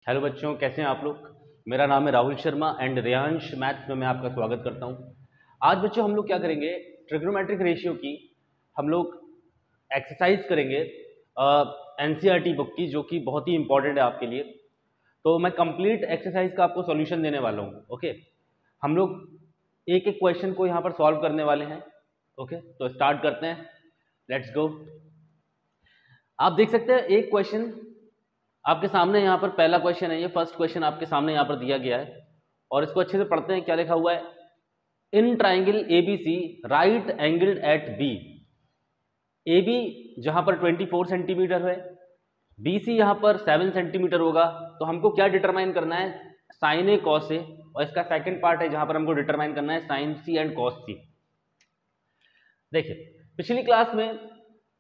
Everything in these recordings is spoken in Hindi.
हेलो बच्चों, कैसे हैं आप लोग। मेरा नाम है राहुल शर्मा एंड रेयांश मैथ्स में मैं आपका स्वागत करता हूं। आज बच्चों हम लोग क्या करेंगे, ट्रिग्नोमेट्रिक रेशियो की हम लोग एक्सरसाइज करेंगे एनसीईआरटी बुक की, जो कि बहुत ही इंपॉर्टेंट है आपके लिए। तो मैं कंप्लीट एक्सरसाइज का आपको सॉल्यूशन देने वाला हूं। ओके, हम लोग एक एक क्वेश्चन को यहाँ पर सॉल्व करने वाले हैं। ओके, तो स्टार्ट करते हैं, लेट्स गो। आप देख सकते हैं एक क्वेश्चन आपके सामने, यहाँ पर पहला क्वेश्चन है, ये फर्स्ट क्वेश्चन आपके सामने यहाँ पर दिया गया है और इसको अच्छे से पढ़ते हैं। क्या लिखा हुआ है, in triangle ABC right angled at B. A B जहाँ पर 24 सेंटीमीटर है, बी सी यहाँ पर 7 सेंटीमीटर होगा। तो हमको क्या डिटरमाइन करना है, साइन ए कॉस ए, और इसका सेकंड पार्ट है जहाँ पर हमको डिटरमाइन करना है साइन सी एंड कॉस सी। देखिए पिछली क्लास में,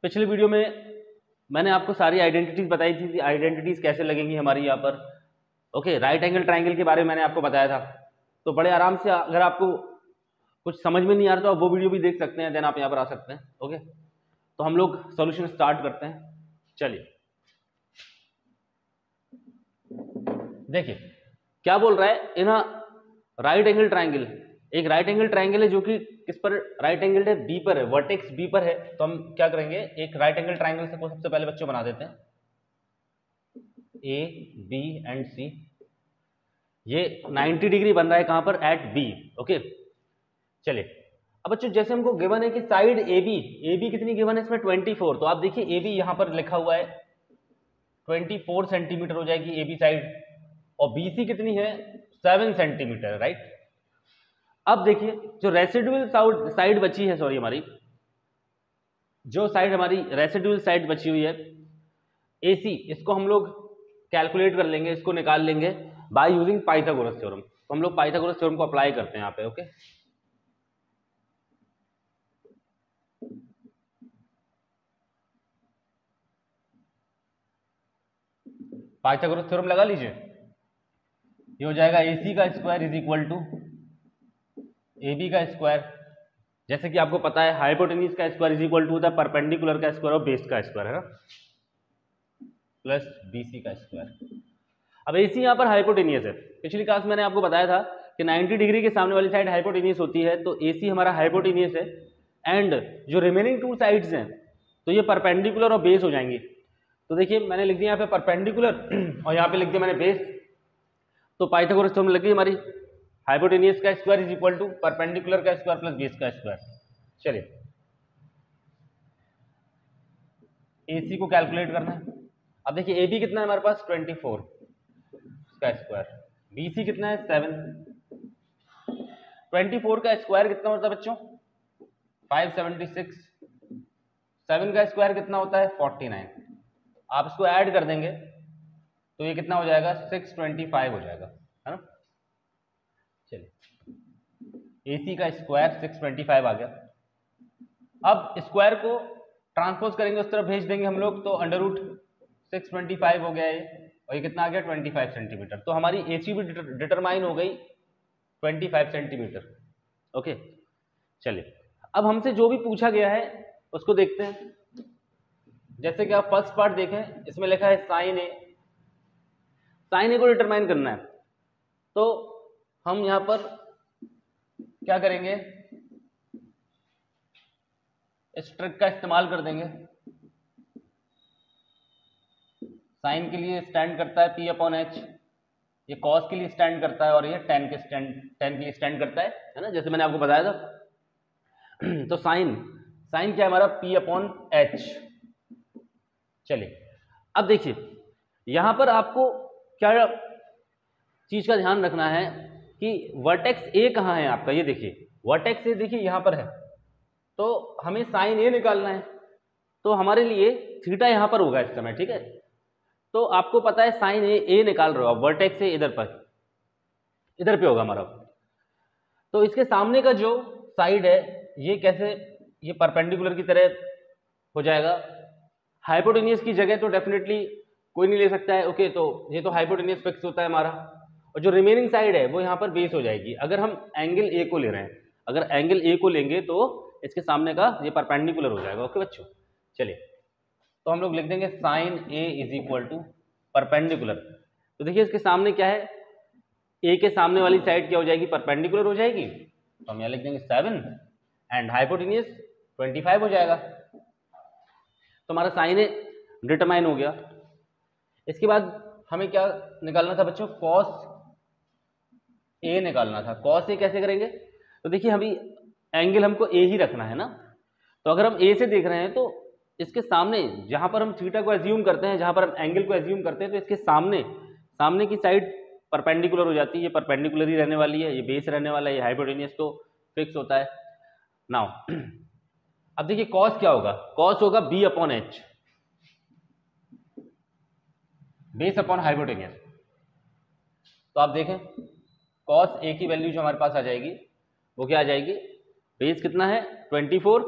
पिछले वीडियो में मैंने आपको सारी आइडेंटिटीज बताई थी, आइडेंटिटीज कैसे लगेंगी हमारी यहाँ पर। ओके, राइट एंगल ट्राइंगल के बारे में मैंने आपको बताया था। तो बड़े आराम से, अगर आपको कुछ समझ में नहीं आ रहा तो आप वो वीडियो भी देख सकते हैं, देन आप यहाँ पर आ सकते हैं। ओके, तो हम लोग सॉल्यूशन स्टार्ट करते हैं। चलिए देखिए क्या बोल रहा है, इन राइट एंगल ट्राइंगल, एक राइट एंगल ट्राइंगल है जो कि किस पर राइट एंगल है, बी पर है, वर्टेक्स बी पर है। तो हम क्या करेंगे, एक राइट एंगल ट्राइंगल से सबसे पहले बच्चों बना देते हैं, ए बी एंड सी। ये 90 डिग्री बन रहा है कहां पर, एट बी। ओके, चलिए अब बच्चों जैसे हमको गिवन है कि साइड ए बी कितनी गिवन है इसमें, 24। तो आप देखिए ए बी यहां पर लिखा हुआ है 24 सेंटीमीटर हो जाएगी ए बी साइड, और बी सी कितनी है, 7 सेंटीमीटर, राइट। अब देखिए जो रेसिडुअल साइड बची है, सॉरी हमारी जो साइड हमारी रेसिडुअल साइड बची हुई है AC, इसको हम लोग कैलकुलेट कर लेंगे, इसको निकाल लेंगे बाय यूजिंग पाइथागोरस थ्योरम। तो हम लोग पाइथागोरस थ्योरम को अप्लाई करते हैं यहाँ पे। ओके, पाइथागोरस थ्योरम लगा लीजिए। ये हो जाएगा AC का square is equal to AB का स्क्वायर। जैसे कि आपको पता है हाइपोटेन्यूज का स्क्वायर इज इक्वल टू होता है परपेंडिकुलर का स्क्वायर और बेस का स्क्वायर, है ना, प्लस BC का स्क्वायर। अब AC यहाँ पर हाइपोटेनियस है। पिछली क्लास मैंने आपको बताया था कि 90 डिग्री के सामने वाली साइड हाइपोटेनियस होती है, तो AC हमारा हाइपोटेनियस है, एंड जो रिमेनिंग टू साइड्स हैं तो ये परपेंडिकुलर और बेस हो जाएंगी। तो देखिए मैंने लिख दिया यहाँ पे परपेंडिकुलर और यहाँ पे लिख दिया मैंने बेस। तो पाइथागोरस थ्योरम लग गई हमारी, हाइपोटेनियस का square is equal to perpendicular का स्क्वायर प्लस बेस का स्क्वायर। चलिए AC को कैलकुलेट करना है। अब देखिए AB कितना है हमारे पास, 24 का स्क्वायर, BC कितना है, 7। 24 का स्क्वायर कितना होता है बच्चों, 576। 7 का स्क्वायर कितना होता है, 49। आप इसको ऐड कर देंगे तो ये कितना हो जाएगा, 625 हो जाएगा, है ना। चलिए AC का स्क्वायर 625 आ गया। अब स्क्वायर को ट्रांसपोज करेंगे, उस तरफ भेज देंगे हम लोग, तो अंडर रूट 625 हो गया ये, और ये कितना आ गया, 25 सेंटीमीटर। तो हमारी AC भी डिटरमाइन हो गई 25 सेंटीमीटर। ओके, चलिए अब हमसे जो भी पूछा गया है उसको देखते हैं। जैसे कि आप फर्स्ट पार्ट देखें, इसमें लिखा है साइन ए। साइन ए को डिटरमाइन करना है, तो हम यहां पर क्या करेंगे, इस ट्रिक का इस्तेमाल कर देंगे। साइन के लिए स्टैंड करता है P/H, ये कॉस के लिए स्टैंड करता है, और ये टेन के लिए स्टैंड करता है ना, जैसे मैंने आपको बताया था। तो साइन क्या है हमारा, P/H। चलिए अब देखिए यहां पर आपको क्या चीज का ध्यान रखना है कि वर्टेक्स A कहाँ है आपका, ये देखिए वर्टेक्स A देखिए यहां पर है, तो हमें साइन A निकालना है। तो हमारे लिए थीटा यहां पर होगा इस समय, ठीक है। तो आपको पता है साइन A निकाल रहे हो आप, वर्टेक्स से इधर पे होगा हमारा। तो इसके सामने का जो साइड है ये कैसे, ये परपेंडिकुलर की तरह हो जाएगा। हाइपोटेनियस की जगह तो डेफिनेटली कोई नहीं ले सकता है। ओके, तो ये तो हाइपोटेनियस फिक्स होता है हमारा, और जो रिमेनिंग साइड है वो यहाँ पर बेस हो जाएगी। अगर हम एंगल A को ले रहे हैं, अगर एंगल A को लेंगे तो इसके सामने का ये परपेंडिकुलर हो जाएगा। ओके बच्चों, चलिए तो हम लोग लिख देंगे sine A is equal to perpendicular. तो देखिए इसके सामने क्या है, ए के सामने वाली साइड क्या हो जाएगी, परपेंडिकुलर हो जाएगी, तो हम यहाँ लिख देंगे 7 एंड हाइपोटेन्यूज 25 हो जाएगा। तो हमारा साइन ए डिटरमाइन हो गया। इसके बाद हमें क्या निकालना था बच्चों, कॉस ए निकालना था। कॉस ए कैसे करेंगे, तो देखिए अभी एंगल हमको ए ही रखना है ना, तो अगर हम ए से देख रहे हैं तो इसके सामने जहां पर हम थीटा को एज्यूम करते हैं, जहां पर हम एंगल को एज्यूम करते हैं, तो इसके सामने की साइड परपेंडिकुलर हो जाती है, ये परपेंडिकुलर ही रहने वाली है, ये बेस रहने वाला है, ये हाइपोटेन्यूज तो फिक्स होता है। नाउ अब देखिए कॉस क्या होगा, कॉस होगा B upon H, base upon hypotenuse. तो आप देखें कॉस ए की वैल्यू जो हमारे पास आ जाएगी वो क्या आ जाएगी, बेस कितना है 24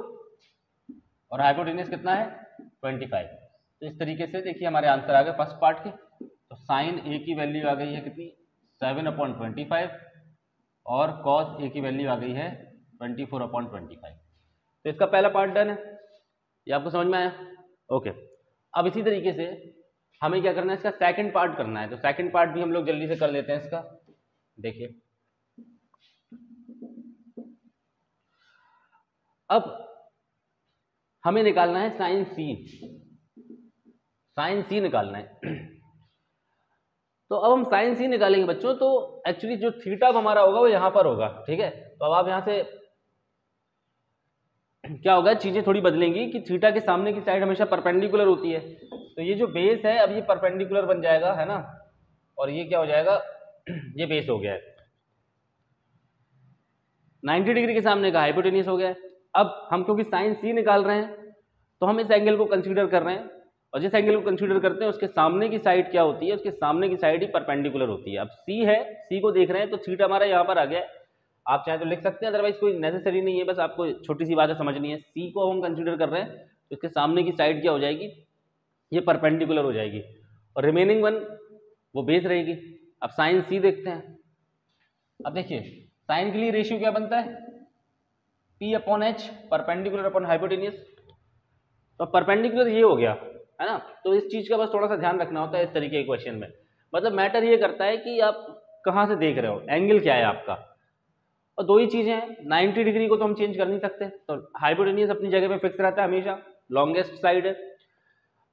और हाइपोटेन्यूज कितना है 25। तो इस तरीके से देखिए हमारे आंसर आ गए फर्स्ट पार्ट के। तो साइन ए की वैल्यू आ गई है कितनी, 7/25 और कॉस ए की वैल्यू आ गई है 24/25। तो इसका पहला पार्ट डन है, ये आपको समझ में आया। ओके, अब इसी तरीके से हमें क्या करना है, इसका सेकंड पार्ट करना है। तो सेकंड पार्ट भी हम लोग जल्दी से कर लेते हैं इसका। देखिए अब हमें निकालना है साइन सी, साइन सी निकालना है। तो अब हम साइन सी निकालेंगे बच्चों, तो एक्चुअली जो थीटा हमारा होगा वो यहां पर होगा, ठीक है। तो अब आप यहां से क्या होगा, चीजें थोड़ी बदलेंगी कि थीटा के सामने की साइड हमेशा परपेंडिकुलर होती है, तो ये जो बेस है अब ये परपेंडिकुलर बन जाएगा, है ना, और ये क्या हो जाएगा, ये बेस हो गया है, 90 डिग्री के सामने का हाइपोटेन्यूज हो गया है। अब हम क्योंकि साइन सी निकाल रहे हैं तो हम इस एंगल को कंसीडर कर रहे हैं, और जिस एंगल को कंसीडर करते हैं उसके सामने की साइड क्या होती है, उसके सामने की साइड ही परपेंडिकुलर होती है। अब सी है, सी को देख रहे हैं तो थीटा हमारा यहाँ पर आ गया है, आप चाहे तो लिख सकते हैं, अदरवाइज कोई नेसेसरी नहीं है, बस आपको छोटी सी बात है समझनी है। सी को हम कंसीडर कर रहे हैं तो इसके सामने की साइड क्या हो जाएगी, ये परपेंडिकुलर हो जाएगी, और रिमेनिंग वन वो बेस रहेगी। अब साइन सी देखते हैं। अब देखिए साइन के लिए रेशियो क्या बनता है, P upon H, perpendicular upon hypotenuse. तो परपेंडिकुलर ये हो गया, है ना। तो इस चीज का बस थोड़ा सा ध्यान रखना होता है इस तरीके के क्वेश्चन में, मतलब मैटर ये करता है कि आप कहाँ से देख रहे हो, एंगल क्या है आपका। और दो ही चीजें हैं, 90 डिग्री को तो हम चेंज कर नहीं सकते, तो हाइपोटेन्यूज अपनी जगह पे फिक्स रहता है हमेशा, लॉन्गेस्ट साइड है।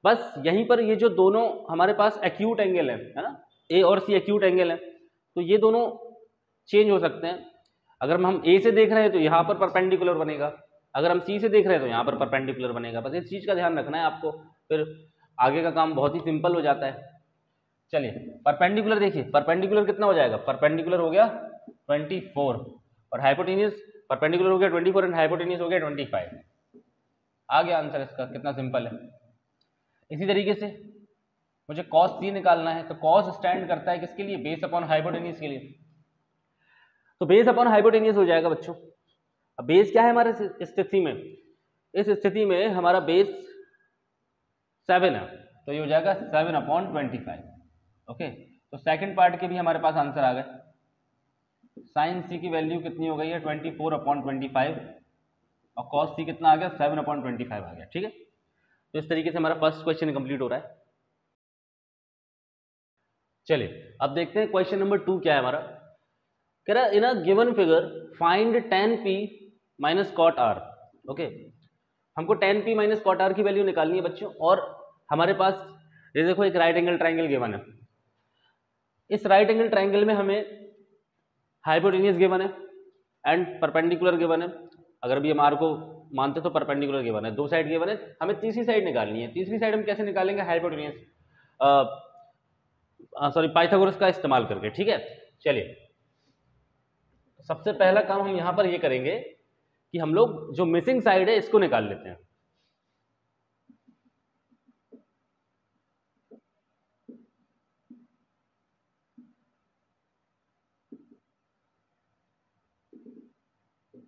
बस यहीं पर ये जो दोनों हमारे पास एक्यूट एंगल है ना, ए और सी एक्यूट एंगल है, तो ये दोनों चेंज हो सकते हैं। अगर हम ए से देख रहे हैं तो यहाँ पर परपेंडिकुलर बनेगा, अगर हम सी से देख रहे हैं तो यहाँ पर परपेंडिकुलर बनेगा। बस इस चीज़ का ध्यान रखना है आपको, फिर आगे का काम बहुत ही सिंपल हो जाता है। चलिए परपेंडिकुलर देखिए, परपेंडिकुलर कितना हो जाएगा, परपेंडिकुलर हो गया 24 और हाइपोटेन्यूज परपेंडिकुलर हो गया 24 एंड हाइपोटेन्यूज हो गया 25। आ गया आंसर इसका, कितना सिंपल है। इसी तरीके से मुझे कॉस सी निकालना है, तो कॉस स्टैंड करता है किसके लिए, बेस अपॉन हाइपोटेन्यूज के लिए। तो बेस अपॉन हाइपोटेन्यूज हो जाएगा बच्चों। अब बेस क्या है हमारे स्थिति में, इस स्थिति में हमारा बेस 7 है, तो ये हो जाएगा 7/25। ओके, तो सेकंड पार्ट के भी हमारे पास आंसर आ गए। साइन सी की वैल्यू कितनी हो गई है 24/25 और कॉस सी कितना आ गया 7/25 आ गया, ठीक है। तो इस तरीके से हमारा फर्स्ट क्वेश्चन कंप्लीट हो रहा है। चलिए अब देखते हैं क्वेश्चन नंबर 2 क्या है हमारा। कह रहा in a given figure find tan p minus cot r. Okay, हमको tan p minus cot r की वैल्यू निकालनी है बच्चों, और हमारे पास ये देखो एक राइट एंगल ट्राइंगल गिवन है। इस राइट एंगल ट्राइंगल में हमें हाइपोटेन्यूज गिवन है एंड परपेंडिकुलर गिवन है। अगर भी हम आर को मानते तो परपेंडिकुलर गिवन है, दो साइड गिवन है, हमें तीसरी साइड निकालनी है। तीसरी साइड हम कैसे निकालेंगे, हाइपोटेन्यूज सॉरी पाइथागोरस का इस्तेमाल करके, ठीक है। चलिए सबसे पहला काम हम यहां पर ये करेंगे कि हम लोग जो मिसिंग साइड है इसको निकाल लेते हैं।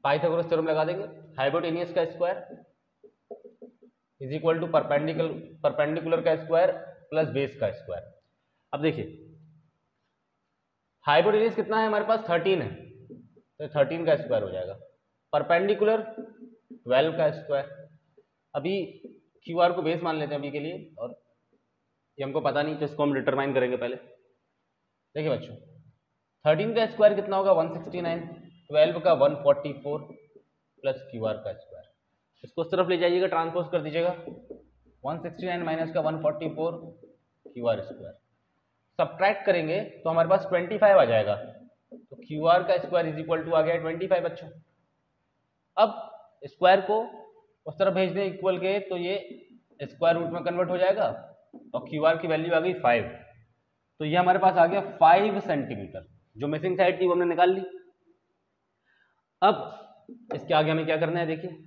पाइथागोरस थ्योरम लगा देंगे, हाइपोटेन्यूज का square is equal to perpendicular का स्क्वायर प्लस बेस का स्क्वायर। अब देखिए हाइपोटेन्यूज कितना है हमारे पास 13 है, तो 13 का स्क्वायर हो जाएगा, परपेंडिकुलर 12 का स्क्वायर। अभी क्यू आर को बेस मान लेते हैं अभी के लिए, और ये हमको पता नहीं तो इसको हम डिटरमाइन करेंगे पहले। देखिए बच्चों 13 का स्क्वायर कितना होगा 169, 12 का 144 प्लस क्यू आर का स्क्वायर। इसको उस तरफ ले जाइएगा, ट्रांसपोज कर दीजिएगा, 169 माइनस का 144 क्यू आर स्क्वायर। सब्ट्रैक्ट करेंगे तो हमारे पास 25 आ जाएगा, तो क्यू आर का स्क्वायर इज इक्वल टू आ गया 25 बच्चों। अब स्क्वायर को उस तरफ भेज दें इक्वल के, तो ये स्क्वायर रूट में कन्वर्ट हो जाएगा और क्यू आर की वैल्यू आ गई 5, तो ये हमारे पास आ गया 5 सेंटीमीटर। जो मिसिंग साइड थी वो हमने निकाल ली। अब इसके आगे हमें क्या करना है, देखिए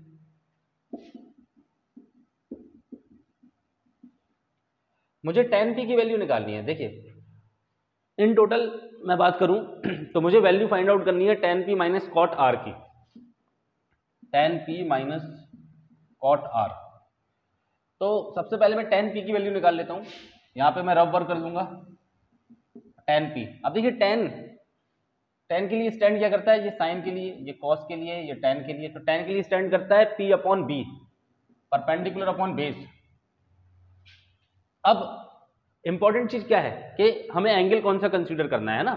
मुझे tan p की वैल्यू निकालनी है। देखिए इन टोटल मैं बात करूं तो मुझे वैल्यू फाइंड आउट करनी है tan p minus cot r की, tan p minus cot r। तो सबसे पहले मैं tan p की वैल्यू निकाल लेता हूं, यहां पे मैं रफ वर्क कर दूंगा tan p। अब देखिए tan के लिए स्टैंड क्या करता है, ये साइन के लिए, ये कॉस के लिए, ये tan के लिए। तो tan के लिए स्टैंड करता है p upon b, perpendicular upon base. अब इंपॉर्टेंट चीज क्या है कि हमें एंगल कौन सा कंसीडर करना है ना।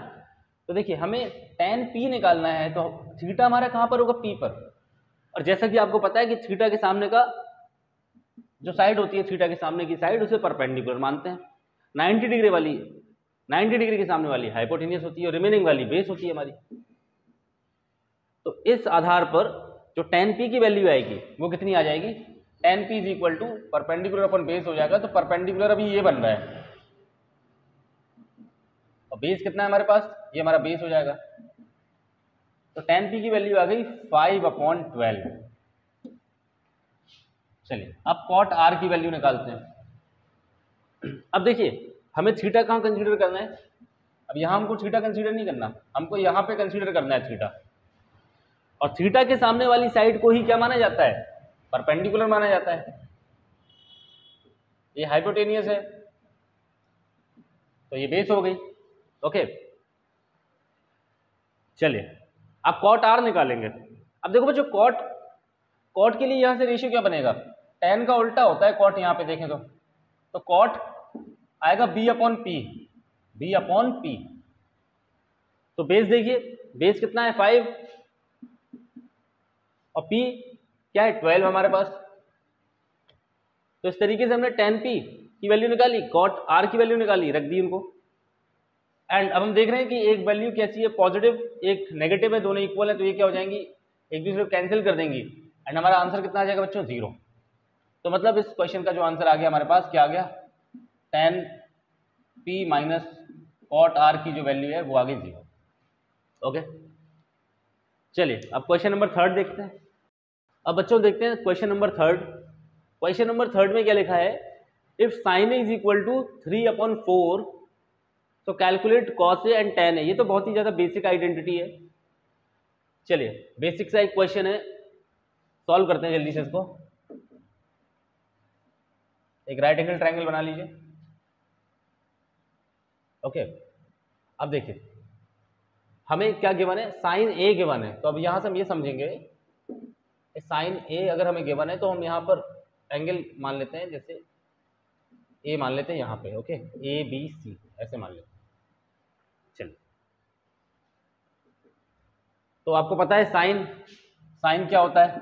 तो देखिए हमें tan p निकालना है, तो थीटा हमारा कहां पर होगा, p पर। और जैसा कि आपको पता है कि थीटा के सामने का जो साइड होती है, थीटा के सामने की साइड, उसे परपेंडिकुलर मानते हैं। 90 डिग्री वाली, 90 डिग्री के सामने वाली हाइपोटेन्यूस होती है और रिमेनिंग वाली बेस होती है हमारी। तो इस आधार पर जो tan p की वैल्यू आएगी वो कितनी आ जाएगी, tan p is equal to perpendicular upon base हो जाएगा। तो परपेंडिकुलर अभी ये बन रहा है और बेस कितना है हमारे पास, ये हमारा बेस हो जाएगा। तो tan p की वैल्यू आ गई 5/12। चलिए अब cot r की वैल्यू निकालते हैं। अब देखिए हमें थीटा कहाँ कंसीडर करना है, अब यहाँ हमको थीटा कंसीडर नहीं करना, हमको यहाँ पे कंसीडर करना है थीटा। और थीटा के सामने वाली साइड को ही क्या माना जाता है, परपेंडिकुलर माना जाता है। ये हाइपोटेनियस है तो ये बेस हो गई। ओके चलिए आप कॉट आर निकालेंगे। अब देखो बच्चों कॉट के लिए यहां से रेशियो क्या बनेगा, tan का उल्टा होता है कॉट, यहाँ पे देखें तो कॉट आएगा b अपॉन पी। तो बेस देखिए, बेस कितना है 5 और p क्या है 12 हमारे पास। तो इस तरीके से हमने tan p की वैल्यू निकाली, कॉट r की वैल्यू निकाली, रख दी उनको। एंड अब हम देख रहे हैं कि एक वैल्यू कैसी है, पॉजिटिव, एक नेगेटिव है, दोनों इक्वल है, तो ये क्या हो जाएंगी, एक दूसरे को कैंसिल कर देंगी एंड हमारा आंसर कितना आ जाएगा बच्चों, 0। तो मतलब इस क्वेश्चन का जो आंसर आ गया हमारे पास, क्या आ गया, tan p minus cot r की जो वैल्यू है वो आ गई 0। ओके चलिए अब क्वेश्चन नंबर 3 देखते हैं। अब बच्चों देखते हैं क्वेश्चन नंबर 3। क्वेश्चन नंबर 3 में क्या लिखा है, if sine is equal to 3/4 तो calculate cos A and tan A. ये तो बहुत ही ज्यादा बेसिक आइडेंटिटी है। चलिए बेसिक सा एक क्वेश्चन है, सॉल्व करते हैं जल्दी से इसको। एक राइट एंगल ट्रायंगल बना लीजिए। ओके अब देखिए हमें क्या गिवन है, साइन ए गिवन है। तो अब यहां से हम ये समझेंगे साइन ए अगर हमें गिवन है तो हम यहाँ पर एंगल मान लेते हैं, जैसे ए मान लेते हैं यहाँ पे। ओके ABC ऐसे मान लेते हैं। चलिए तो आपको पता है साइन क्या होता है,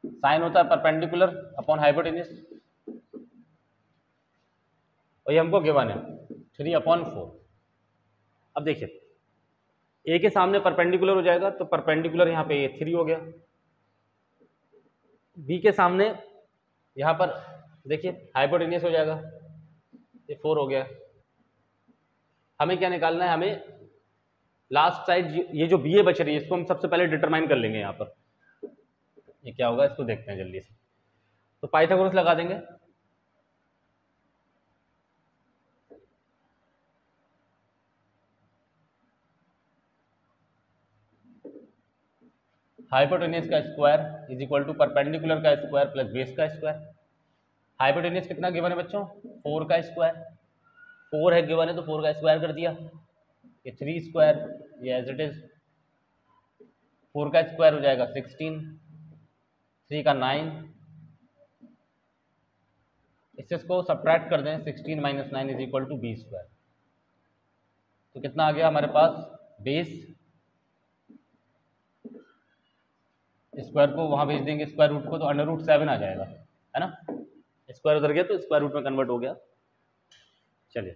साइन होता है परपेंडिकुलर अपॉन हाइपोटेन्यूस, और ये हमको गिवन है 3/4। अब देखिए ए के सामने परपेंडिकुलर हो जाएगा तो परपेंडिकुलर यहाँ पे ये 3 हो गया, बी के सामने यहाँ पर देखिए हाइपोटेन्यूस हो जाएगा, ये 4 हो गया। हमें क्या निकालना है, हमें लास्ट साइड ये जो बी ए बच रही है इसको हम सबसे पहले डिटरमाइन कर लेंगे। यहाँ पर ये क्या होगा इसको देखते हैं जल्दी से। तो पाइथागोरस लगा देंगे। हाइपोटेन्यूस का square is equal to perpendicular का स्क्वायर प्लस बेस का स्क्वायर। हाइपोटेन्यूस कितना गिवन है बच्चों, 4 का स्क्वायर, 4 है गिवन है तो 4 का स्क्वायर कर दिया, ये 3 स्क्वायर, ये एज इट इज 4 का स्क्वायर हो जाएगा 16, 3 का 9, इसको सब्ट्रैक्ट कर दें, 16 - 9 is equal to B square. तो कितना आ गया हमारे पास, बेस स्क्वायर को वहाँ भेज देंगे स्क्वायर रूट को, तो √7 आ जाएगा, है ना। स्क्वायर उधर गया तो स्क्वायर रूट में कन्वर्ट हो गया। चलिए,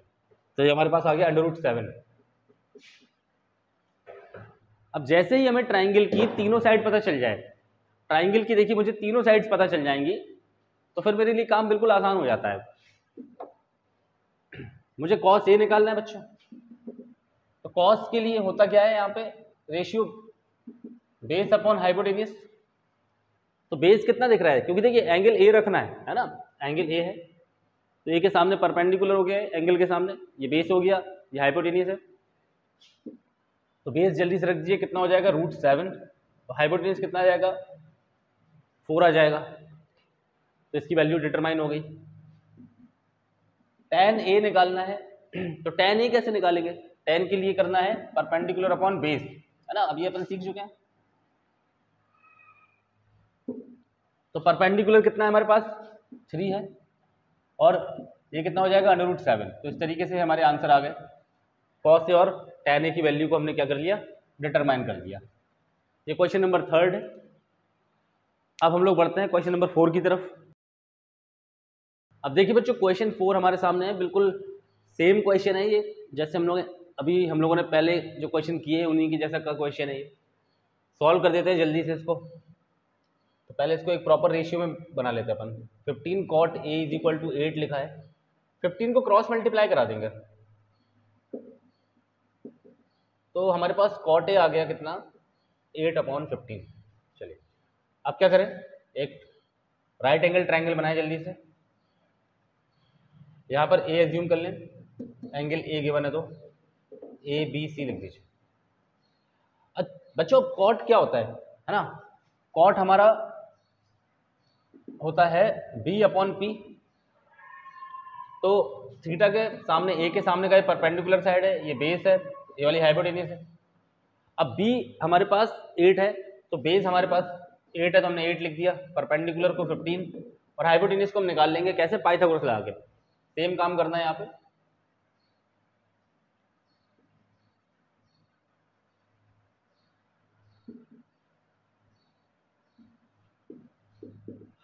तो ये हमारे पास आ गया √7। अब जैसे ही हमें ट्राइंगल की तीनों साइड पता चल जाए, ट्राइंगल की देखिए मुझे तीनों साइड्स पता चल जाएंगी, तो फिर मेरे लिए काम बिल्कुल आसान हो जाता है। मुझे कॉस ए निकालना है बच्चों, तो कॉस के लिए होता क्या है यहाँ पे, रेशियो बेस अपॉन हाइपोटेन्यूज। तो बेस कितना दिख रहा है, क्योंकि देखिए एंगल ए रखना है ना, एंगल ए है, तो ए के सामने परपेंडिकुलर हो गया है एंगल के सामने, ये बेस हो गया, ये हाइपोटेन्यूज है। तो बेस जल्दी से रख दीजिए, कितना हो जाएगा √7, तो हाइपोटेन्यूज कितना आ जाएगा 4 आ जाएगा, तो इसकी वैल्यू डिटरमाइन हो गई। tan ए निकालना है, तो tan ए कैसे निकालेंगे, tan के लिए करना है परपेंडिकुलर अपॉन बेस, है ना, अभी अपन सीख चुके हैं। तो परपेंडिकुलर कितना है हमारे पास 3 है, और ये कितना हो जाएगा √7। तो इस तरीके से हमारे आंसर आ गए, कॉस ए और tan ए की वैल्यू को हमने क्या कर लिया, डिटरमाइन कर लिया। ये क्वेश्चन नंबर 3 है। अब हम लोग बढ़ते हैं क्वेश्चन नंबर 4 की तरफ। अब देखिए बच्चों, क्वेश्चन 4 हमारे सामने है, बिल्कुल सेम क्वेश्चन है ये, जैसे हम लोगों ने पहले जो क्वेश्चन किए हैं उन्हीं की जैसा का क्वेश्चन है ये। सॉल्व कर देते हैं जल्दी से इसको। तो पहले इसको एक प्रॉपर रेशियो में बना लेते हैं अपन। 15 cot a is equal to 8 लिखा है, 15 को क्रॉस मल्टीप्लाई करा देंगे, तो हमारे पास cot a आ गया कितना 8/15। चलिए अब क्या करें, एक राइट एंगल ट्राइंगल बनाए जल्दी से। यहाँ पर a एज्यूम कर लें, एंगल a गिवन है तो ABC लिख दीजिए। बच्चों cot क्या होता है ना, cot हमारा होता है B/P। तो थीटा के सामने, a के सामने का ये परपेंडिकुलर साइड है, ये बेस है, ये वाली हाइपोटेन्यूज है। अब b हमारे पास 8 है, तो बेस हमारे पास 8 है, तो हमने 8 लिख दिया, परपेंडिकुलर को 15, और हाइपोटेन्यूज को हम निकाल लेंगे कैसे, पाइथागोरस लगा के। सेम काम करना है यहाँ पे।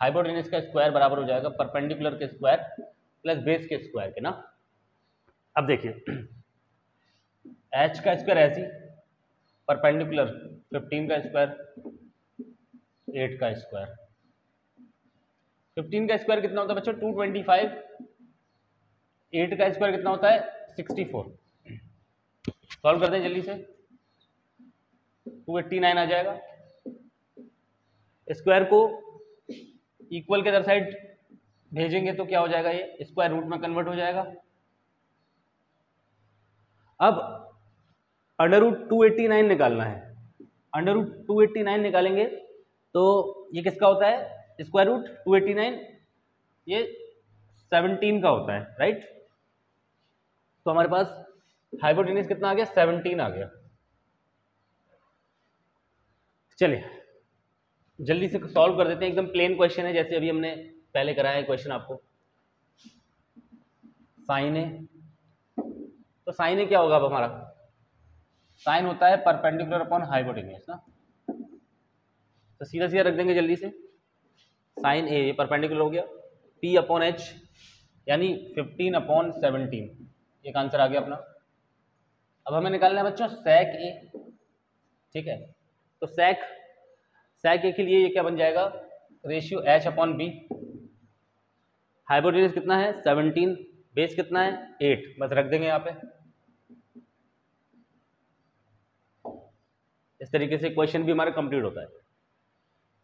हाइपोटेन्यूज का स्क्वायर बराबर हो जाएगा परपेंडिकुलर के स्क्वायर प्लस बेस के स्क्वायर के ना। अब देखिए h का स्क्वायर ऐसी, परपेंडिकुलर 15 का स्क्वायर, 8 का स्क्वायर। 15 का स्क्वायर कितना होता है बच्चों 225, 8 का स्क्वायर कितना होता है 64। सॉल्व कर दें जल्दी से, 289 आ जाएगा। स्क्वायर को इक्वल के अदर साइड भेजेंगे तो क्या हो जाएगा, ये स्क्वायर रूट में कन्वर्ट हो जाएगा। अब √289 निकालना है, √289 निकालेंगे तो ये किसका होता है, स्क्वायर रूट 289 ये 17 का होता है, राइट। तो हमारे पास हाइपोटेन्यूज कितना आ गया 17 आ गया। चलिए जल्दी से सॉल्व कर देते हैं, एकदम प्लेन क्वेश्चन है जैसे अभी हमने पहले कराया है क्वेश्चन आपको। साइन ए, तो साइन ए क्या होगा अब हमारा, साइन होता है परपेंडिकुलर अपॉन हाइपोटेन्यूज ना, तो सीधा सीधा रख देंगे जल्दी से। साइन ए परपेंडिकुलर हो गया, P/H यानी 15/17, एक आंसर आ गया अपना। अब हमें निकालना है बच्चों sec ए, ठीक है। तो sec ए के लिए ये क्या बन जाएगा, रेशियो H/B। हाइपोटेन्यूज कितना है 17, बेस कितना है 8, बस रख देंगे यहाँ पे। इस तरीके से क्वेश्चन भी हमारा कंप्लीट होता है।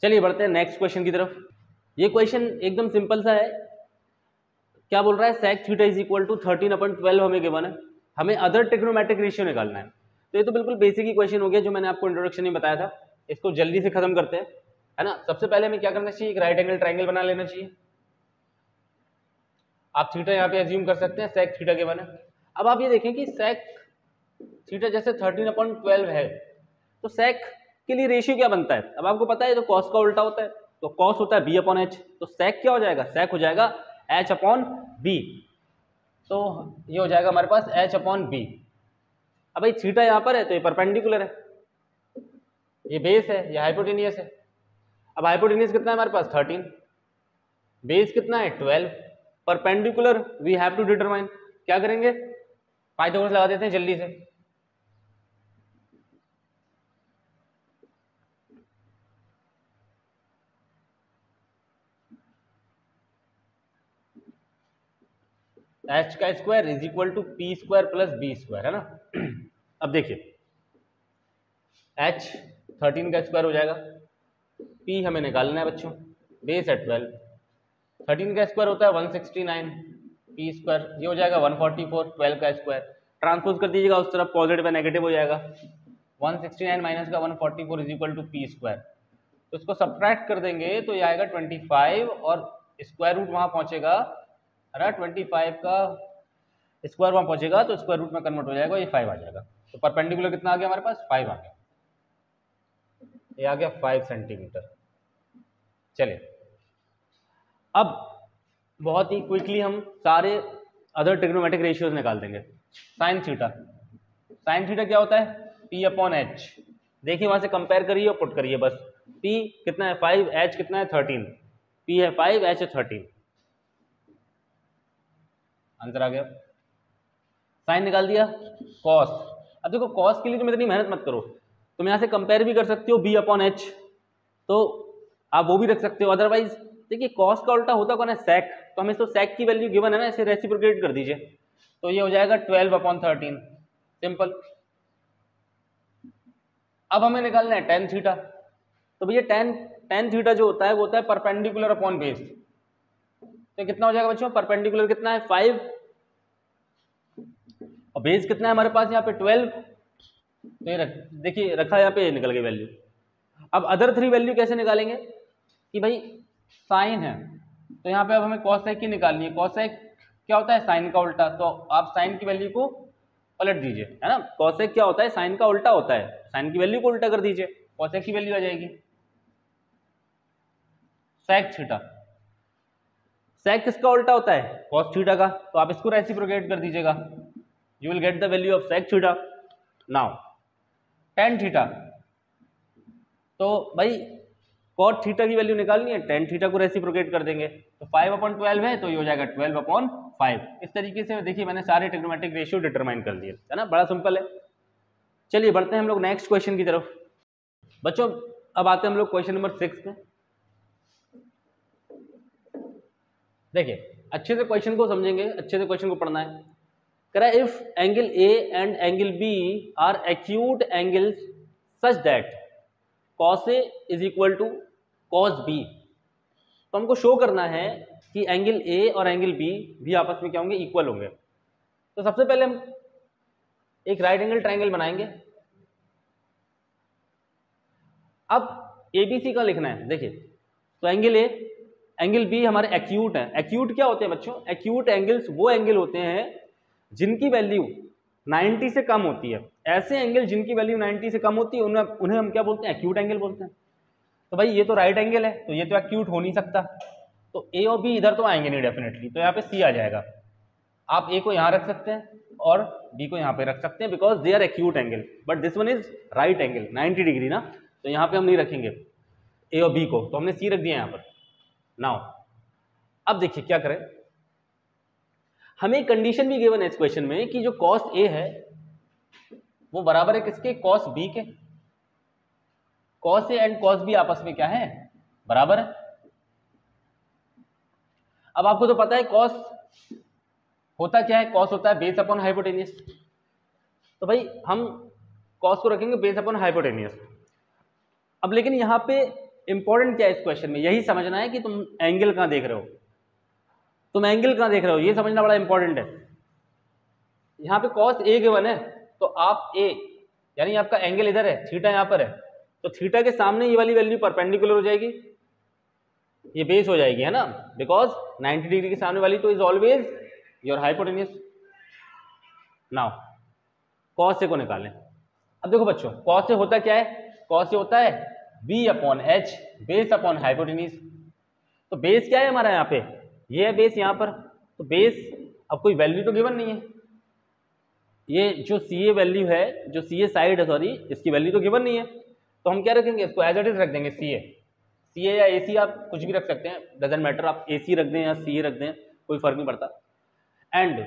चलिए बढ़ते हैं नेक्स्ट क्वेश्चन की तरफ। ये क्वेश्चन एकदम सिंपल सा है, क्या बोल रहा है sec theta is equal to 13/12 हमें गिवन है, हमें अदर ट्रिग्नोमेट्रिक रेशियो निकालना है। तो ये तो बिल्कुल बेसिक ही क्वेश्चन हो गया जो मैंने आपको इंट्रोडक्शन में बताया था। इसको जल्दी से खत्म करते हैं, है ना। सबसे पहले हमें क्या करना चाहिए, एक राइट एंगल ट्राइंगल बना लेना चाहिए। आप थीटा यहाँ पे एज्यूम कर सकते हैं, sec थीटा गिवन है। अब आप ये देखें कि sec थीटा जैसे 13/12 है, तो sec के लिए रेशियो क्या बनता है, अब आपको पता है तो cos का उल्टा होता है, तो cos होता है B/H, तो sec क्या हो जाएगा, sec हो जाएगा h अपॉन b, तो ये हो जाएगा हमारे पास h अपॉन b। अब भाई थीटा यहाँ पर है तो ये परपेंडिकुलर है, ये बेस है, ये हाइपोटेनियस है। अब हाइपोटेनियस कितना है हमारे पास 13, बेस कितना है 12, perpendicular we have to determine. क्या करेंगे, पाइथागोरस लगा देते हैं जल्दी से। h का square is equal to P square plus B square, है ना। अब देखिए h 13 का स्क्वायर हो जाएगा, p हमें निकालना है बच्चों, बेस है 12, 13 का स्क्वायर होता है 169, पी स्क्वायर ये हो जाएगा 144, 12 का स्क्वायर ट्रांसपोज कर दीजिएगा उस तरफ, पॉजिटिव है नेगेटिव हो जाएगा, 169 माइनस का 144 is equal to P square. तो इसको सब्ट्रैक्ट कर देंगे तो ये आएगा 25 और स्क्वायर रूट वहाँ पहुँचेगा, है ना, 25 का स्क्वायर वहाँ पहुँचेगा तो स्क्वायर रूट में कन्वर्ट हो जाएगा, ये 5 आ जाएगा। तो परपेंडिकुलर कितना आ गया हमारे पास 5 आ गया, ये आ गया 5 सेंटीमीटर। चलिए अब बहुत ही क्विकली हम सारे अदर ट्रिग्नोमेट्रिक रेशियोज निकाल देंगे। साइन थीटा, साइन थीटा क्या होता है p अपॉन एच, देखिए वहां से कंपेयर करिए और पुट करिए बस। p कितना है 5, h कितना है 13, p है 5, h है 13, आंसर आ गया। साइन निकाल दिया, कॉस, अब देखो कॉस के लिए तुम इतनी मेहनत मत करो, तुम यहाँ से कंपेयर भी कर सकते हो b अपॉन एच, तो आप वो भी रख सकते हो। अदरवाइज देखिए कॉस का उल्टा होता कौन है सेक, तो हमें तो सेक की वैल्यू गिवन है ना, इसे रेसिप्रोकेट कर दीजिए, तो ये हो जाएगा 12 अपॉन 13, सिंपल। अब हमें निकालना है टेन थीटा, तो भैया टेन थीटा जो होता है वो होता है परपेंडिकुलर अपॉन बेस, तो कितना हो जाएगा बच्चों, परपेंडिकुलर कितना है 5 और बेस कितना है हमारे पास यहाँ पे 12, तो ये देखिए रखा यहाँ पे, निकल गई वैल्यू। अब अदर 3 वैल्यू कैसे निकालेंगे कि भाई साइन है तो यहाँ पे अब हमें कॉसेक की निकालनी है, कॉसेक क्या होता है साइन का उल्टा, तो आप साइन की वैल्यू को पलट दीजिए, है ना, कॉसेक क्या होता है साइन का उल्टा होता है, साइन की वैल्यू को उल्टा कर दीजिए, कॉसेक की वैल्यू आ जाएगी सेक थीटा। सेक किसका उल्टा होता है कॉस थीटा का, तो आप इसको रेसिप्रोकेट कर दीजिएगा, you will get the value of sec theta. Now tan theta, तो भाई कॉट थीटा की वैल्यू निकालनी है, टेन थीटा को रेसिप्रोकेट कर देंगे, तो 5 अपॉन 12 है तो ये हो जाएगा 12 अपॉन 5। इस तरीके से देखिए मैंने सारे ट्रिग्नोमेट्रिक रेशियो डिटरमाइन कर दिए, है ना, बड़ा सिंपल है। चलिए बढ़ते हैं हम लोग नेक्स्ट क्वेश्चन की तरफ। बच्चों अब आते हैं हम लोग क्वेश्चन नंबर 6 में। देखिए अच्छे से क्वेश्चन को समझेंगे, अच्छे से क्वेश्चन को पढ़ना है। कह रहा है if angle A and angle B are acute angles such that cos A is equal to cos B, तो हमको शो करना है कि एंगल ए और एंगल बी भी आपस में क्या होंगे, इक्वल होंगे। तो सबसे पहले हम एक राइट एंगल ट्रायंगल बनाएंगे। अब एबीसी का लिखना है, देखिए तो एंगल ए एंगल बी हमारे एक्यूट है। एक्यूट क्या होते हैं बच्चों, एक्यूट एंगल्स वो एंगल होते हैं जिनकी वैल्यू 90 से कम होती है। ऐसे एंगल जिनकी वैल्यू 90 से कम होती है उन्हें हम क्या बोलते हैं, एक्यूट एंगल बोलते हैं। तो भाई ये तो राइट एंगल है तो ये तो एक्यूट हो नहीं सकता, तो ए और बी इधर तो आएंगे नहीं डेफिनेटली, तो यहाँ पे सी आ जाएगा। आप ए को यहाँ रख सकते हैं और बी को यहाँ पे रख सकते हैं because they are acute angle, but this one is right angle 90 degree ना, तो यहाँ पे हम नहीं रखेंगे ए और बी को, तो हमने सी रख दिया यहाँ पर। नाउ अब देखिए क्या करें, हमें कंडीशन भी गिवन है इस क्वेश्चन में कि जो कॉस ए है वो बराबर है किसके, कॉस बी के। Cos A and cos B आपस में क्या है, बराबर है। अब आपको तो पता है कॉस होता क्या है, कॉस होता है बेस अपॉन हाइपोटेनियस, तो भाई हम कॉस को रखेंगे बेस अपॉन हाइपोटेनियस। अब लेकिन यहाँ पे इंपॉर्टेंट क्या है इस क्वेश्चन में, यही समझना है कि तुम एंगल कहाँ देख रहे हो, तुम एंगल कहाँ देख रहे हो, ये समझना बड़ा इंपॉर्टेंट है। यहाँ पे कॉस ए गिवन है तो आप ए यानी आपका एंगल इधर है, थीटा यहाँ पर है, तो थीटा के सामने ये वाली वैल्यू परपेंडिकुलर हो जाएगी, ये बेस हो जाएगी, है ना, बिकॉज 90 डिग्री के सामने वाली तो is always your hypotenuse. Now cos a को निकालें। अब देखो बच्चों कॉस ए होता क्या है, कॉस ए होता है B upon H base upon hypotenuse. तो बेस क्या है हमारा यहाँ पे, ये है बेस यहाँ पर, तो बेस अब कोई वैल्यू तो गिवन नहीं है, ये जो सी ए वैल्यू है, जो सी ए साइड है सॉरी, इसकी वैल्यू तो गिवन नहीं है, तो हम क्या रखेंगे, इसको एज इट इज रख देंगे सी ए या ए सी, आप कुछ भी रख सकते हैं, डजेंट मैटर, आप ए सी रख दें या सी ए रख दें, कोई फर्क नहीं पड़ता। एंड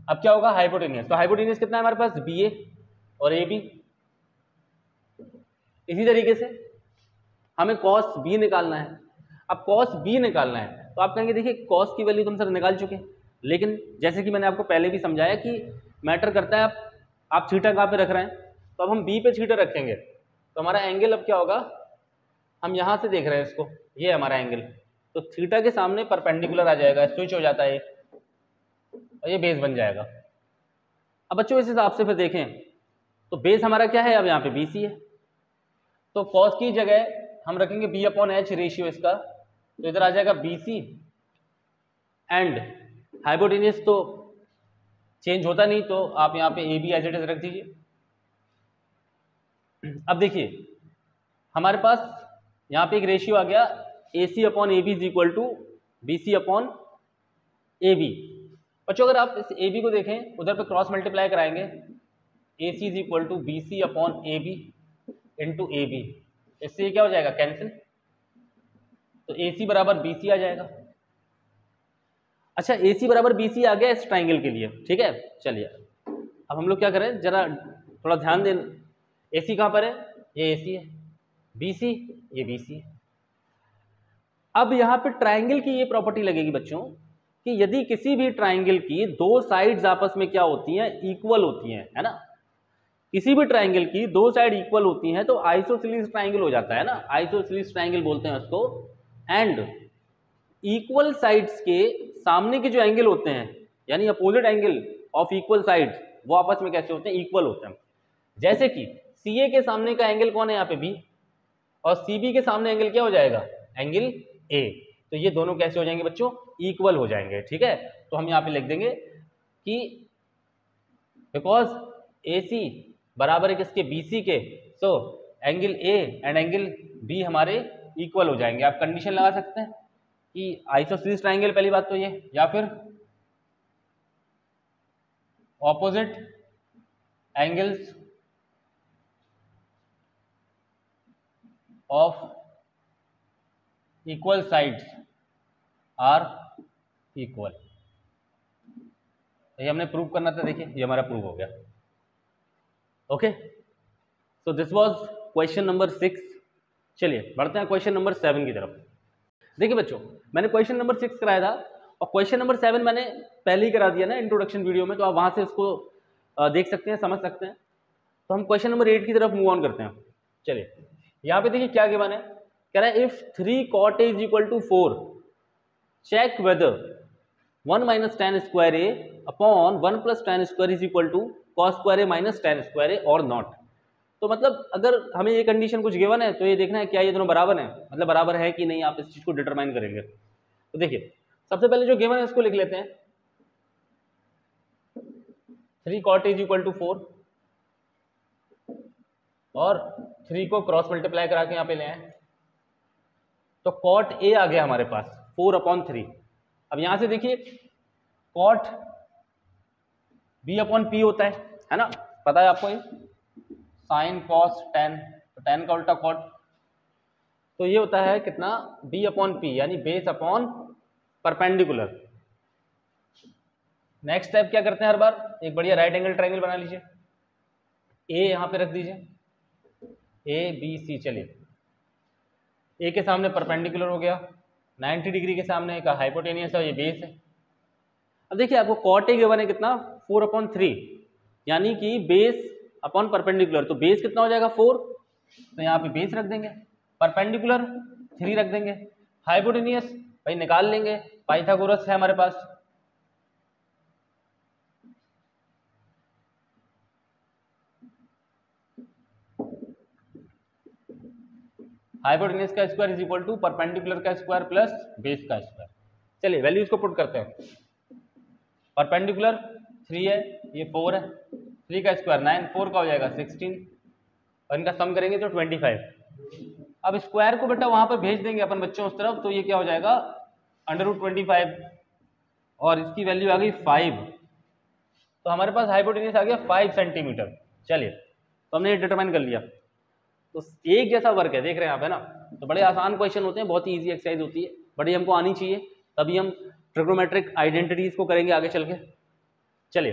अब क्या होगा, हाइपोटेनियस, तो हाइपोटेनियस कितना है हमारे पास, बी ए और ए बी। इसी तरीके से हमें कॉस बी निकालना है। अब कॉस बी निकालना है तो आप कहेंगे देखिए कॉस की वैल्यू तो हम सर निकाल चुके हैं, लेकिन जैसे कि मैंने आपको पहले भी समझाया कि मैटर करता है आप थीटा कहाँ पे रख रहे हैं, तो अब हम बी पे थीटा रखेंगे तो हमारा एंगल अब क्या होगा, हम यहाँ से देख रहे हैं इसको, ये हमारा एंगल, तो थीटा के सामने परपेंडिकुलर आ जाएगा, स्विच हो जाता है और ये बेस बन जाएगा। अब बच्चों इस हिसाब से फिर देखें तो बेस हमारा क्या है, अब यहाँ पे बी सी है, तो कॉस की जगह हम रखेंगे बी अपॉन एच रेशियो इसका, तो इधर आ जाएगा बी सी, एंड हाइपोटेनियस तो चेंज होता नहीं, तो आप यहाँ पे A B as it is रख दीजिए। अब देखिए हमारे पास यहाँ पे एक रेशियो आ गया, a c upon a b is equal to b c upon a b. बच्चों अगर आप इस ए बी को देखें, उधर पे क्रॉस मल्टीप्लाई कराएंगे, a c is equal to b c upon a b into a b, इससे ये क्या हो जाएगा, कैंसिल, तो ए सी बराबर बी सी आ जाएगा। अच्छा ए सी बराबर बी सी आ गया इस ट्राइंगल के लिए, ठीक है। चलिए अब हम लोग क्या करें, जरा थोड़ा ध्यान दें, ए सी कहाँ पर है, ये ए सी है, बी सी ये बी सी है। अब यहाँ पे ट्राइंगल की ये प्रॉपर्टी लगेगी बच्चों कि यदि किसी भी ट्राइंगल की दो साइड्स आपस में क्या होती हैं, इक्वल होती हैं, है ना, किसी भी ट्राइंगल की दो साइड इक्वल होती हैं तो आइसोसेलेस ट्राइंगल हो जाता है ना, आइसोसेलेस ट्राइंगल बोलते हैं उसको। एंड इक्वल साइड्स के सामने के जो एंगल होते हैं, यानी opposite angle of equal sides, वो आपस में कैसे होते हैं, इक्वल होते हैं। जैसे कि सी ए के सामने का एंगल कौन है यहाँ पे, बी, और सी बी के सामने एंगल क्या हो जाएगा, एंगल ए, तो ये दोनों कैसे हो जाएंगे बच्चों, इक्वल हो जाएंगे, ठीक है। तो हम यहाँ पे लिख देंगे कि बिकॉज ए सी बराबर है किसके, बी सी के, so angle A and angle B हमारे इक्वल हो जाएंगे। आप कंडीशन लगा सकते हैं कि आइसोसेलेस ट्राइंगल, पहली बात तो ये, या फिर opposite angles of equal sides are equal. ये हमने प्रूव करना था, देखिए ये हमारा प्रूव हो गया। Okay, so this was question number 6। चलिए बढ़ते हैं क्वेश्चन नंबर 7 की तरफ। देखिए बच्चों मैंने क्वेश्चन नंबर 6 कराया था और क्वेश्चन नंबर 7 मैंने पहले ही करा दिया ना इंट्रोडक्शन वीडियो में, तो आप वहां से इसको देख सकते हैं, समझ सकते हैं। तो हम क्वेश्चन नंबर 8 की तरफ मूव ऑन करते हैं। चलिए यहाँ पे देखिए क्या गिवन है, कह रहा है if 3 cot a is equal to 4 check whether 1 minus tan square a upon 1 plus tan square is equal to cos square a minus tan square a और नॉट। तो मतलब अगर हमें ये कंडीशन कुछ गिवन है तो ये देखना है क्या ये दोनों बराबर हैं, मतलब बराबर है कि नहीं, आप इस चीज को डिटरमाइन करेंगे। तो देखिए सबसे पहले जो गिवन है इसको लिख लेते हैं, 3 cot a is equal to 4 और 3 को क्रॉस मल्टीप्लाई करा के यहाँ पे ले आए, तो cot a आ गया हमारे पास 4/3। अब यहां से देखिए cot b अपॉन p होता है ना, पता है आपको ये, साइन कॉस tan, तो tan का उल्टा cot, तो ये होता है कितना, b अपॉन p, यानी base upon perpendicular. Next step क्या करते हैं, हर बार एक बढ़िया राइट एंगल ट्राइंगल बना लीजिए, a यहां पे रख दीजिए, a b c। चलिए ए के सामने परपेंडिकुलर हो गया, 90 डिग्री के सामने का हाइपोटेनियस है, ये बेस है। अब देखिए आपको cot a गिवन है कितना, 4/3, यानी कि बेस अपॉन परपेंडिकुलर, तो बेस कितना हो जाएगा 4, तो यहाँ पे बेस रख देंगे, परपेंडिकुलर 3 रख देंगे, हाइपोटेनियस भाई निकाल लेंगे, पाइथागोरस है हमारे पास, हाइपोटेनियस का square is equal to perpendicular का स्क्वायर प्लस बेस का स्क्वायर। चलिए वैल्यूज को पुट करते हैं, परपेंडिकुलर 3 है, ये 4 है, 3 का स्क्वायर 9, 4 का हो जाएगा 16 और इनका सम करेंगे तो 25। अब स्क्वायर को बेटा वहां पर भेज देंगे अपन बच्चों उस तरफ, तो ये क्या हो जाएगा √25 और इसकी वैल्यू आ गई 5, तो हमारे पास हाइपोटेन्यूज आ गया 5 सेंटीमीटर। चलिए, तो हमने ये डिटरमाइन कर लिया। तो एक जैसा वर्क है, देख रहे हैं आप, है ना। तो बड़े आसान क्वेश्चन होते हैं, बहुत ही ईजी एक्सरसाइज होती है, बट ये हमको आनी चाहिए, तभी हम ट्रिग्नोमेट्रिक आइडेंटिटीज को करेंगे आगे चल के। चलिए,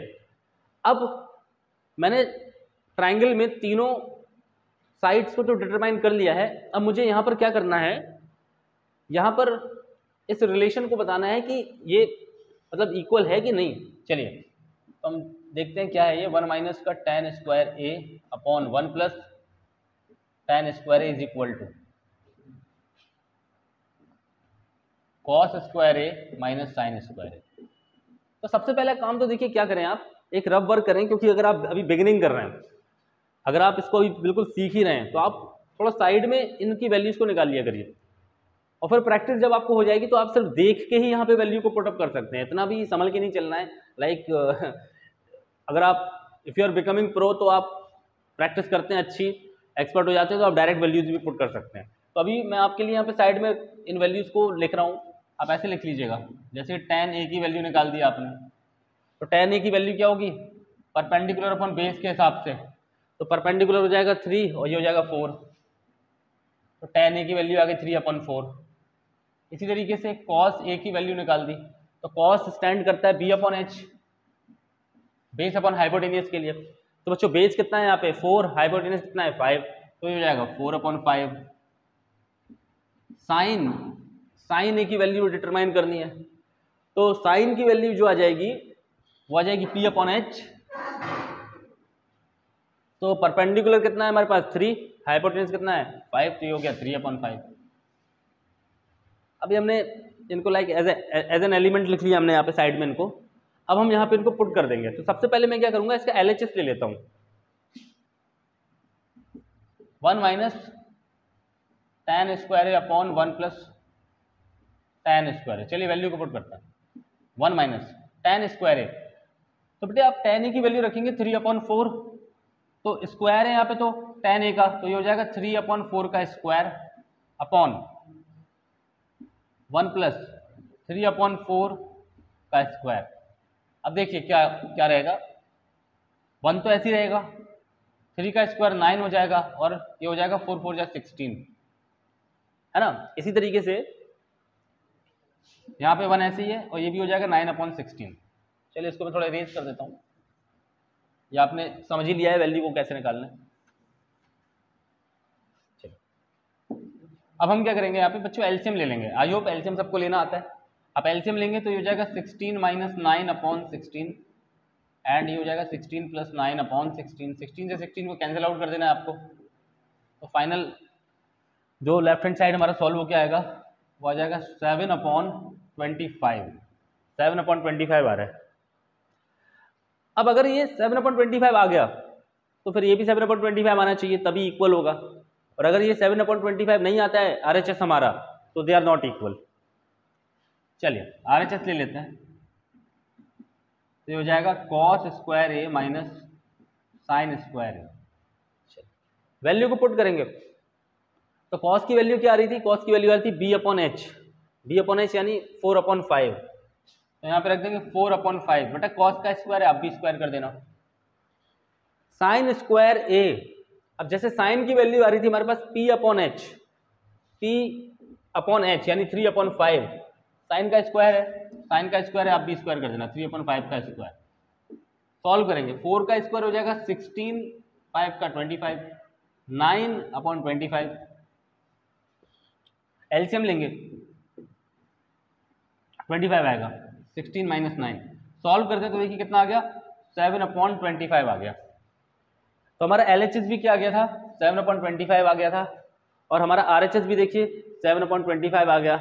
अब मैंने ट्राइंगल में तीनों साइड्स को तो डिटरमाइन कर लिया है। अब मुझे यहाँ पर क्या करना है, यहाँ पर इस रिलेशन को बताना है कि ये मतलब इक्वल है कि नहीं। चलिए, तो हम देखते हैं क्या है ये। 1 माइनस का tan square a upon 1 plus tan square a is equal to cos square a minus sine square a। तो सबसे पहला काम तो देखिए क्या करें, आप एक रफ वर्क करें, क्योंकि अगर आप अभी बिगिनिंग कर रहे हैं, अगर आप इसको अभी बिल्कुल सीख ही रहे हैं, तो आप थोड़ा साइड में इनकी वैल्यूज को निकाल लिया करिए, और फिर प्रैक्टिस जब आपको हो जाएगी तो आप सिर्फ देख के ही यहाँ पे वैल्यू को पुटअप कर सकते हैं। इतना भी संभल के नहीं चलना है। लाइक अगर आप if you are becoming pro, तो आप प्रैक्टिस करते हैं, अच्छी एक्सपर्ट हो जाते हैं, तो आप डायरेक्ट वैल्यूज भी पुट कर सकते हैं। तो अभी मैं आपके लिए यहाँ पे साइड में इन वैल्यूज़ को लिख रहा हूँ, आप ऐसे लिख लीजिएगा। जैसे tan a की वैल्यू निकाल दी आपने, तो tan a की वैल्यू क्या होगी, परपेंडिकुलर अपॉन बेस के हिसाब से, तो परपेंडिकुलर हो जाएगा 3 और ये हो जाएगा 4, तो tan a की वैल्यू आ गई 3/4। इसी तरीके से cos a की वैल्यू निकाल दी, तो cos स्टैंड करता है b/h, बेस अपॉन हाइपोटेनियस के लिए। तो बच्चों बेस कितना है यहाँ पे 4, हाइपोटेनियस कितना है 5, तो ये हो जाएगा 4/5। साइन a की वैल्यू डिटरमाइन करनी है, तो साइन की वैल्यू जो आ जाएगी वो आ जाएगी p/h। तो परपेंडिकुलर कितना है हमारे पास 3, हाइपोटेन्यूज कितना है 5, तो ये हो गया 3/5। अभी हमने इनको लाइक एज एन एलिमेंट लिख लिया हमने यहाँ पे साइड में इनको। अब हम यहाँ पे इनको पुट कर देंगे। तो सबसे पहले मैं क्या करूंगा, इसका LHS ले लेता हूँ, 1 minus tan square upon 1 plus tan square. चलिए वैल्यू को पुट करता है, 1 माइनस tan स्क्वायर, तो बेटे आप tan a की वैल्यू रखेंगे 3/4, तो स्क्वायर है यहाँ पे तो tan a का, तो ये हो जाएगा 3/4 का स्क्वायर अपॉन 1 प्लस 3/4 का स्क्वायर। अब देखिए क्या क्या रहेगा, 1 तो ऐसे ही रहेगा, 3 का स्क्वायर 9 हो जाएगा, और ये हो जाएगा 4 4 16, है ना। इसी तरीके से यहाँ पे 1 ऐसे ही है, और ये भी हो जाएगा 9/16। चलिए इसको मैं थोड़ा इरेज कर देता हूँ, ये आपने समझ ही लिया है वैल्यू को कैसे निकालना है। चलिए अब हम क्या करेंगे, यहाँ पे बच्चों एलसीएम ले लेंगे। आई होप एलसीएम सबको लेना आता है। आप एलसीएम लेंगे तो ये हो जाएगा 16 माइनस 9/16, एंड ये हो जाएगा 16 प्लस 9/16। 16 से 16 को कैंसिल आउट कर देना है आपको, तो फाइनल जो लेफ्ट हैंड साइड हमारा सॉल्व हो के आएगा वो आ जाएगा 7/25। 7/25 आ रहा है। अब अगर ये 7/25 आ गया, तो फिर ये भी 7/25 आना चाहिए, तभी इक्वल होगा। और अगर ये 7/25 नहीं आता है RHS हमारा, तो दे आर नॉट इक्वल। चलिए RHS ले लेते हैं, तो ये हो जाएगा cos square a minus sine square a। Value को पुट करेंगे, तो cos की वैल्यू क्या आ रही थी, cos की वैल्यू आ रही थी b/h, b/h यानी 4/5, तो यहाँ पे रख देंगे 4/5। बेटा cos का स्क्वायर है, आप भी स्क्वायर कर देना। साइन स्क्वायर a, अब जैसे साइन की वैल्यू आ रही थी हमारे पास p/h, p/h यानी 3/5, साइन का स्क्वायर है, साइन का स्क्वायर है, आप भी स्क्वायर कर देना, 3/5 का स्क्वायर। सॉल्व करेंगे, 4 का स्क्वायर हो जाएगा 16, 5 का 25, 9/25। एलसीएम लेंगे 25 आएगा, 16 माइनस 9। सॉल्व करते तो देखिए कितना आ गया, 7/25 आ गया। तो हमारा LHS भी क्या आ गया था, 7/25 आ गया था, और हमारा RHS भी देखिए 7/25 आ गया।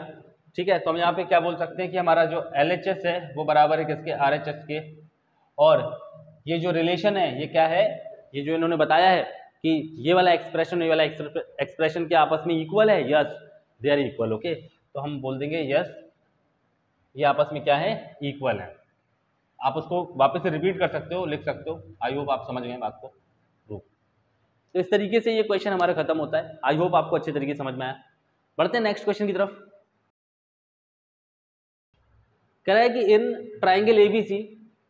ठीक है, तो हम यहाँ पे क्या बोल सकते हैं कि हमारा जो LHS है वो बराबर है किसके, RHS के। और ये जो रिलेशन है ये क्या है, ये जो इन्होंने बताया है कि ये वाला एक्सप्रेशन ये वाला एक्सप्रेशन क्या आपस में इक्वल है, yes they are equal. Okay, तो हम बोल देंगे यस ये आपस में क्या है, इक्वल है। आप उसको वापस से रिपीट कर सकते हो, लिख सकते हो। आई होप आप समझ गए बात को। तो इस तरीके से ये क्वेश्चन हमारा खत्म होता है। आई होप आपको अच्छे तरीके से समझ में आया। बढ़ते हैं नेक्स्ट क्वेश्चन की तरफ। कह रहा है कि in triangle ABC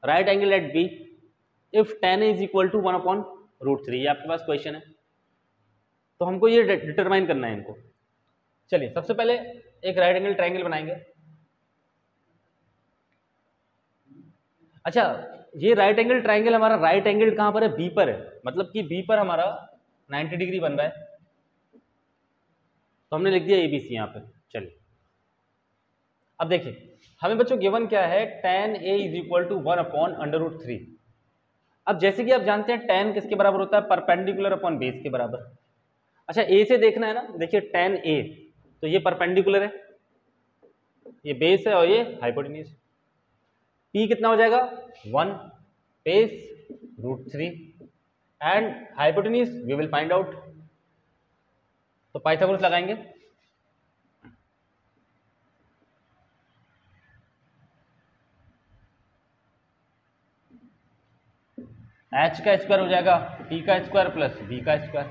right angle at B if tan A is equal to 1/√3, ये आपके पास क्वेश्चन है। तो हमको ये डिटरमाइन करना है इनको। चलिए सबसे पहले एक राइट एंगल ट्राइंगल बनाएंगे। अच्छा, ये राइट एंगल ट्राइंगल हमारा राइट एंगल कहाँ पर है? बी पर है, मतलब कि बी पर हमारा 90 डिग्री बन रहा है, तो हमने लिख दिया ABC यहाँ पे। चलिए अब देखिए हमें बच्चों गिवन क्या है, tan A is equal to 1/√3। अब जैसे कि आप जानते हैं tan किसके बराबर होता है? परपेंडिकुलर अपॉन बेस के बराबर। अच्छा A से देखना है ना, देखिए tan A, तो ये परपेंडिकुलर है, ये बेस है और ये हाइपोटेन्यूज। P कितना हो जाएगा? 1 base √3 and hypotenuse we will find out. तो पाइथागोरस लगाएंगे। h का स्क्वायर हो जाएगा p का स्क्वायर प्लस b का स्क्वायर।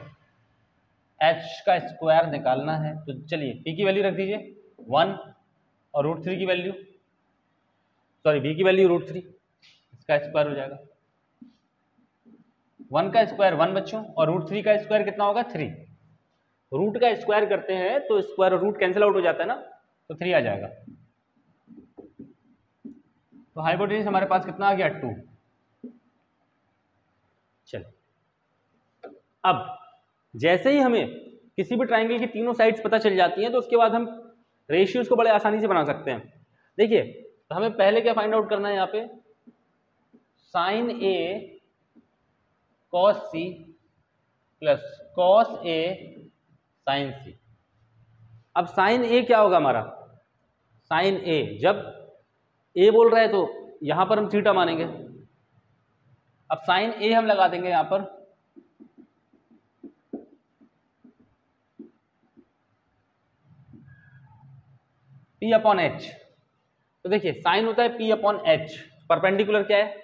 h का स्क्वायर निकालना है, तो चलिए p की वैल्यू रख दीजिए 1 और √3 की वैल्यू, सॉरी b की वैल्यू √3, इसका स्क्वायर हो जाएगा। 1 का स्क्वायर 1 बच्चों, और √3 का स्क्वायर कितना होगा? 3। रूट का स्क्वायर करते हैं तो स्क्वायर और रूट कैंसिल आउट हो जाता है ना, तो 3 आ जाएगा। तो हाइपोटेन्यूज हमारे पास कितना आ गया? 2। चलिए अब जैसे ही हमें किसी भी ट्राइंगल की तीनों साइड्स पता चल जाती हैं तो उसके बाद हम रेशियोज को बड़े आसानी से बना सकते हैं। देखिए तो हमें पहले क्या फाइंड आउट करना है यहाँ पे, sin A cos C plus cos A sin C। अब sin A क्या होगा हमारा? sin A, जब A बोल रहा है तो यहां पर हम थीटा मानेंगे। अब sin A हम लगा देंगे यहां पर P/H। तो देखिए साइन होता है P/H, परपेंडिकुलर क्या है?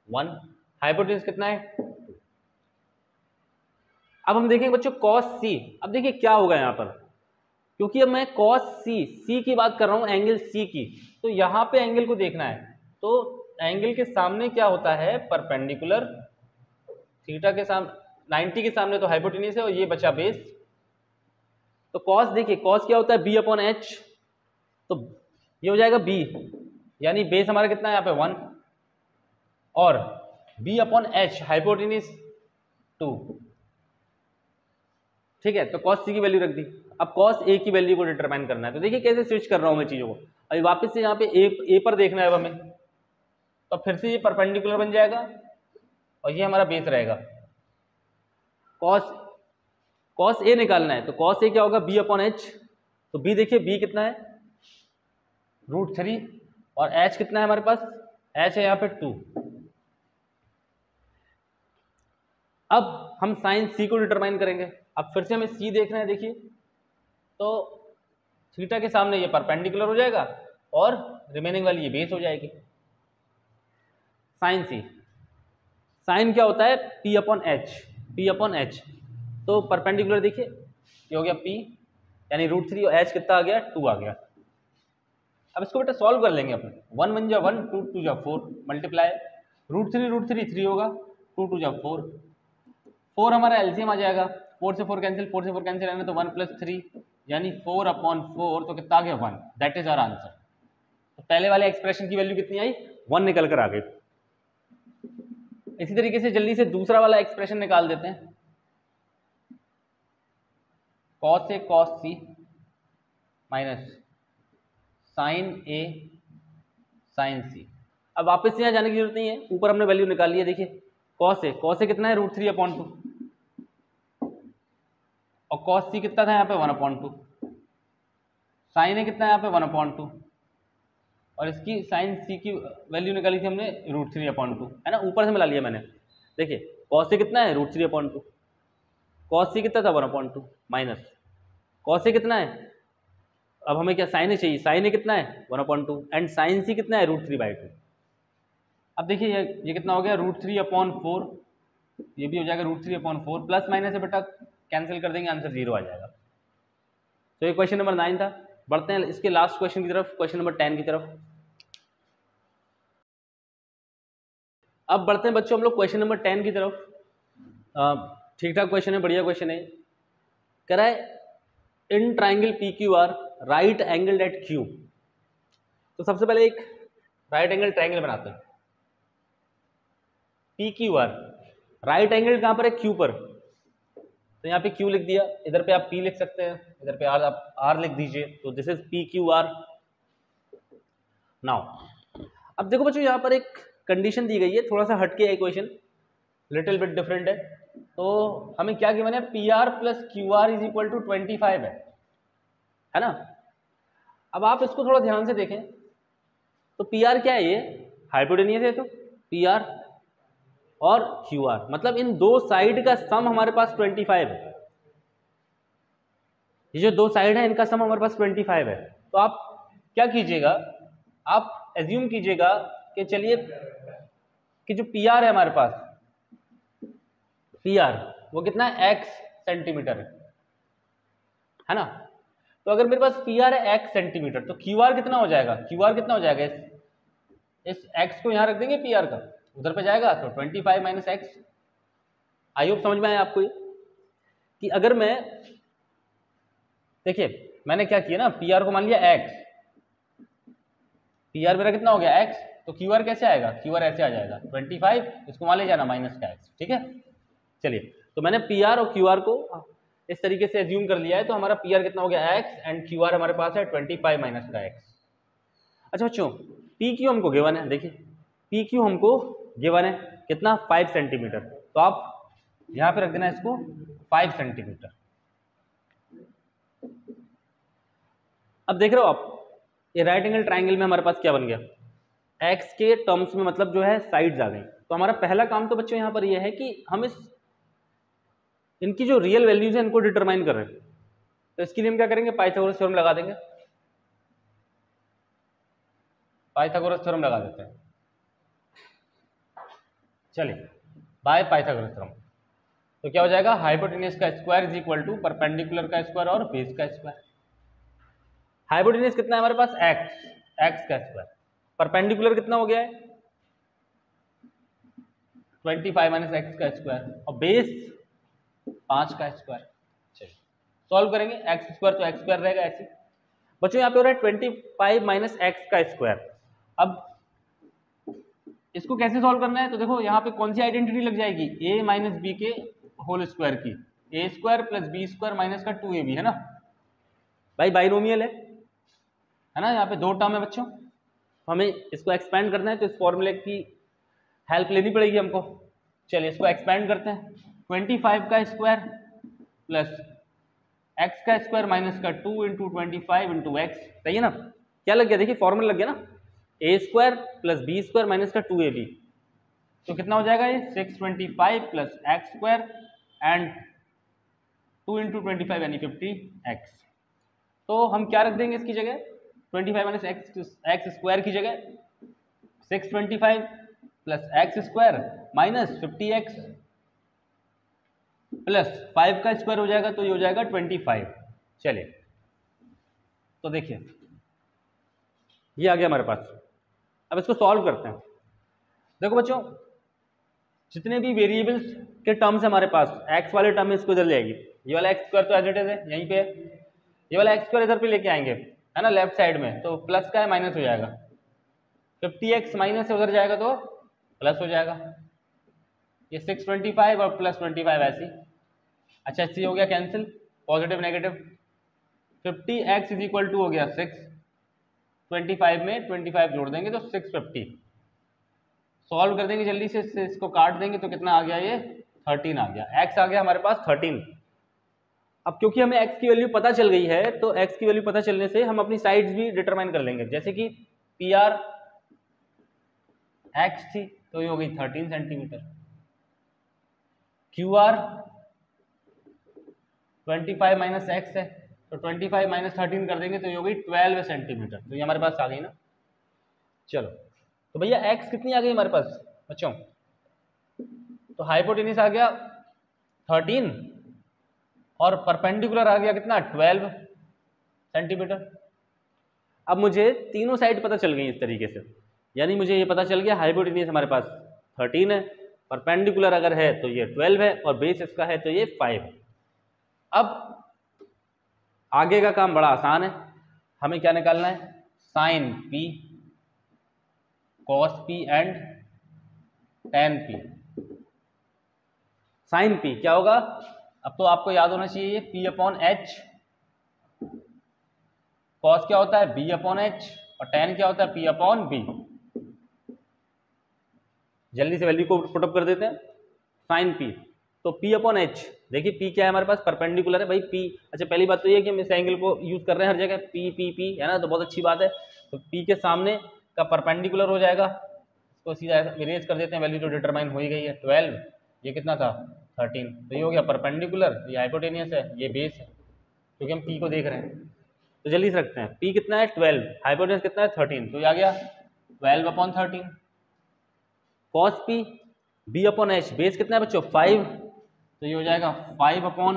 1, हाइपोटेन्यूज कितना है? 2। अब हम देखेंगे बच्चों cos C। अब देखिए क्या होगा यहाँ पर, क्योंकि अब मैं cos C की बात कर रहा हूँ, एंगल C की, तो यहाँ पे एंगल को देखना है। तो एंगल के सामने क्या होता है? परपेंडिकुलर, थीटा के सामने 90 के सामने तो हाइपोटेन्यूज है और ये बचा बेस। तो cos, देखिए cos क्या होता है? B/H, तो ये हो जाएगा B, यानी बेस हमारा कितना है यहाँ पे? 1, और B/H हाइपोटेन्यूज 2। ठीक है, तो cos C की वैल्यू रख दी। अब cos A की वैल्यू को डिटरमाइन करना है। तो देखिए कैसे स्विच कर रहा हूं मैं चीजों को। अभी वापस से यहाँ पे A पर देखना है अब हमें, तो फिर से ये परपेंडिकुलर बन जाएगा और ये हमारा बेस रहेगा। cos A निकालना है, तो cos A क्या होगा? B/H। तो B देखिए B कितना है? √3, और H कितना है हमारे पास? H है यहाँ पे 2। अब हम sin C को डिटरमाइन करेंगे। अब फिर से हमें C देखना है। देखिए तो थीटा के सामने ये परपेंडिकुलर हो जाएगा और रिमेनिंग वाली ये बेस हो जाएगी। sin C, साइन क्या होता है? P/H। तो परपेंडिकुलर देखिए ये हो गया P, यानी √3, और H कितना आ गया? 2 आ गया। अब इसको बेटा सॉल्व कर लेंगे अपन। 1 1 जा 1, 2 2 जा 4, मल्टीप्लाई √3 3 होगा, 2 2 जा 4, 4 हमारा एलसीएम आ जाएगा। 4 से 4 कैंसिल, 4 से 4 कैंसिल आना, तो 1 + 3 यानी 4/4, तो कितना आ गया? 1। That is our answer. तो पहले वाले एक्सप्रेशन की वैल्यू कितनी आई? 1 निकल कर आ गई। इसी तरीके से जल्दी से दूसरा वाला एक्सप्रेशन निकाल देते हैं। cos A cos C minus sin A sin C। अब वापस से यहाँ जाने की जरूरत नहीं है, ऊपर हमने वैल्यू निकाल ली है। देखिए cos A कितना है? √3/2, और cos C कितना था यहाँ पे? 1/2। sin A कितना है यहाँ पे? 1/2, और इसकी sin C की वैल्यू निकाली थी हमने √3/2, है ना, ऊपर से मिला लिया मैंने। देखिए cos A कितना है? √3/2, cos C कितना था? 1/2, माइनस cos A कितना है? अब हमें क्या sin A चाहिए? sin A कितना है? 1/2, एंड sin C कितना है? √3/2। अब देखिए ये कितना हो गया? √3/4, ये भी हो जाएगा √3/4, प्लस माइनस से बेटा कैंसिल कर देंगे, आंसर 0 आ जाएगा। तो ये क्वेश्चन नंबर 9 था। बढ़ते हैं इसके लास्ट क्वेश्चन की तरफ, क्वेश्चन नंबर 10 की तरफ। अब बढ़ते हैं बच्चों हम लोग क्वेश्चन नंबर 10 की तरफ। ठीक ठाक क्वेश्चन है, बढ़िया क्वेश्चन है। कह रहा है in triangle P Q R right angle at Q. तो सबसे पहले एक राइट एंगल ट्राइंगल बनाते हैं। P Q R right angle कहां पर है? क्यू पर। तो यहाँ पे क्यू लिख दिया, इधर पे आप पी लिख सकते हैं, इधर पे आर आप आर लिख दीजिए। तो this is P Q are. Now अब देखो बच्चों यहाँ पर एक कंडीशन दी गई है, थोड़ा सा हटके है क्वेश्चन, लिटिल बिट डिफरेंट है। तो हमें क्या गिवन है? P R plus Q R is equal to 25 है ना। अब आप इसको थोड़ा ध्यान से देखें तो पी आर क्या है? ये हाइपोटेनियस है, तो पी आर और क्यू आर मतलब इन दो साइड का सम हमारे पास 25 है। ये जो दो साइड है इनका सम हमारे पास 25 है। तो आप क्या कीजिएगा, आप एज्यूम कीजिएगा कि चलिए कि जो पी आर है हमारे पास, पी आर वो कितना है? x सेंटीमीटर है ना। तो अगर मेरे पास पी आर है x सेंटीमीटर तो क्यू आर कितना हो जाएगा? क्यू आर कितना हो जाएगा? इस x को यहां रख देंगे, पी आर का उधर पे जाएगा तो 25 माइनस एक्स। आई होप समझ में आया आपको ये कि अगर मैं, देखिए मैंने क्या किया ना, पी आर को मान लिया x, पी आर मेरा कितना हो गया? x। तो क्यू आर कैसे आएगा? क्यू आर ऐसे आ जाएगा 25, इसको मान ले जाना माइनस का x। ठीक है, चलिए तो मैंने पी आर और क्यू आर को इस तरीके से एज्यूम कर लिया है। तो हमारा पी आर कितना हो गया? x एंड क्यू आर हमारे पास है 25 माइनस का x। अच्छा बच्चों पी क्यू हमको गिवन है, देखिए पी क्यू हमको गिवन है कितना? 5 सेंटीमीटर। तो आप यहां पे रख देना इसको 5 सेंटीमीटर। अब देख रहे हो आप ये राइट एंगल ट्राइंगल में हमारे पास क्या बन गया? x के टर्म्स में मतलब जो है साइड्स आ गई। तो हमारा पहला काम तो बच्चों यहाँ पर यह है कि हम इनकी जो रियल वैल्यूज है इनको डिटरमाइन कर रहे हैं। तो इसके लिए हम क्या करेंगे? पाइथागोरस थ्योरम लगा देंगे। पाइथागोरस थ्योरम लगा देते हैं, चलिए बाय पाइथागोरस थ्योरम। तो क्या हो जाएगा? हाइपोटेन्यूज का square is equal to perpendicular का स्क्वायर और बेस का स्क्वायर। हाइपोटेन्यूज कितना है हमारे पास? x का स्क्वायर। परपेंडिकुलर कितना हो गया है? 25 माइनस एक्स का स्क्वायर और बेस 5 का स्क्वायर। चलिए सॉल्व करेंगे, एक्स स्क्वायर तो एक्स स्क्वायर रहेगा ऐसे। बच्चों यहाँ पे हो रहा है 25 माइनस एक्स का स्क्वायर। अब इसको कैसे सॉल्व करना है? तो देखो यहाँ पे कौन सी आइडेंटिटी लग जाएगी? a माइनस बी के होल स्क्वायर की, a square plus B square minus का 2ab है ना भाई, बाइनोमियल है ना। यहाँ पे दो टर्म है बच्चों, हमें इसको एक्सपेंड करना है तो इस फॉर्मूले की हेल्प लेनी पड़ेगी हमको। चलिए इसको एक्सपेंड करते हैं। 25 का स्क्वायर प्लस एक्स का स्क्वायर माइनस का 2 इंटू 25 इंटू एक्स, सही है ना। क्या लग गया? देखिए फॉर्मूला लग गया ना, a square plus B square minus का 2ab। तो कितना हो जाएगा ये? 625 plus x square and 2 into 25 यानी 50x। तो हम क्या रख देंगे इसकी जगह? 25 माइनस एक्स स्क्वायर की जगह 625 plus x square minus 50x plus 5 का स्क्वायर हो जाएगा, तो ये हो जाएगा 25। चलिए तो देखिए ये आ गया हमारे पास। अब इसको सॉल्व करते हैं। देखो बच्चों जितने भी वेरिएबल्स के टर्म्स हमारे पास, x वाले टर्म में इसको इधर ले आएगी। ये वाला एक्स स्क्वायर तो एज इट इज है यहीं पे, ये वाला एक्स स्क्वायर इधर पे लेके आएंगे है ना लेफ्ट साइड में, तो प्लस का है माइनस हो जाएगा। 50x माइनस से उधर जाएगा तो प्लस हो जाएगा। ये 625 और प्लस 25 ऐसी। अच्छा इससे हो गया cancel, positive negative. 50x is equal to हो गया 6, 25 में 25 जोड़ देंगे तो 650। सॉल्व कर देंगे जल्दी से, इसको काट देंगे तो कितना आ गया? ये 13 आ गया। x आ गया हमारे पास 13। अब क्योंकि हमें x की वैल्यू पता चल गई है तो x की वैल्यू पता चलने से हम अपनी साइड्स भी डिटरमाइन कर लेंगे। जैसे कि पी आर x थी तो ये हो गई 13 centimetre, Q R 25 minus x है तो 25 माइनस 13 कर देंगे तो ये हो गई 12 सेंटीमीटर। तो ये हमारे पास आ गई ना। चलो तो भैया x कितनी आ गई हमारे पास बच्चों? तो हाइपोटेन्यूज आ गया 13 और परपेंडिकुलर आ गया कितना? 12 सेंटीमीटर। अब मुझे तीनों साइड पता चल गई इस तरीके से, यानी मुझे ये पता चल गया हाइपोटेन्यूज हमारे पास 13 है, परपेंडिकुलर अगर है तो ये 12 है, और बेस इसका है तो ये 5 है। अब आगे का काम बड़ा आसान है, हमें क्या निकालना है, sine P, cos P and tan P. Sine P क्या होगा, अब तो आपको याद होना चाहिए पी अपॉन एच, कॉस क्या होता है बी अपॉन एच, और टेन क्या होता है पी अपॉन बी। जल्दी से वैल्यू को पुटअप कर देते हैं। साइन पी तो पी अपॉन एच, देखिए पी क्या है हमारे पास, परपेंडिकुलर है भाई पी। अच्छा पहली बात तो ये है कि हम इस एंगल को यूज कर रहे हैं हर जगह, पी पी पी है ना, तो बहुत अच्छी बात है। तो पी के सामने का परपेंडिकुलर हो जाएगा, इसको सीधा इरेज कर देते हैं, वैल्यू तो डिटरमाइन हो ही गई है 12, ये कितना था 13, तो ये हो गया परपेंडिकुलर, ये हाइपोटेनियस है, ये बेस है, क्योंकि हम पी को देख रहे हैं। तो जल्दी से रखते हैं, पी कितना है 12, हाइपोटेनियस कितना है 13, तो ये आ गया 12 upon 13। Cos P B upon H, base कितना है बच्चों 5, तो ये हो जाएगा 5 अपॉन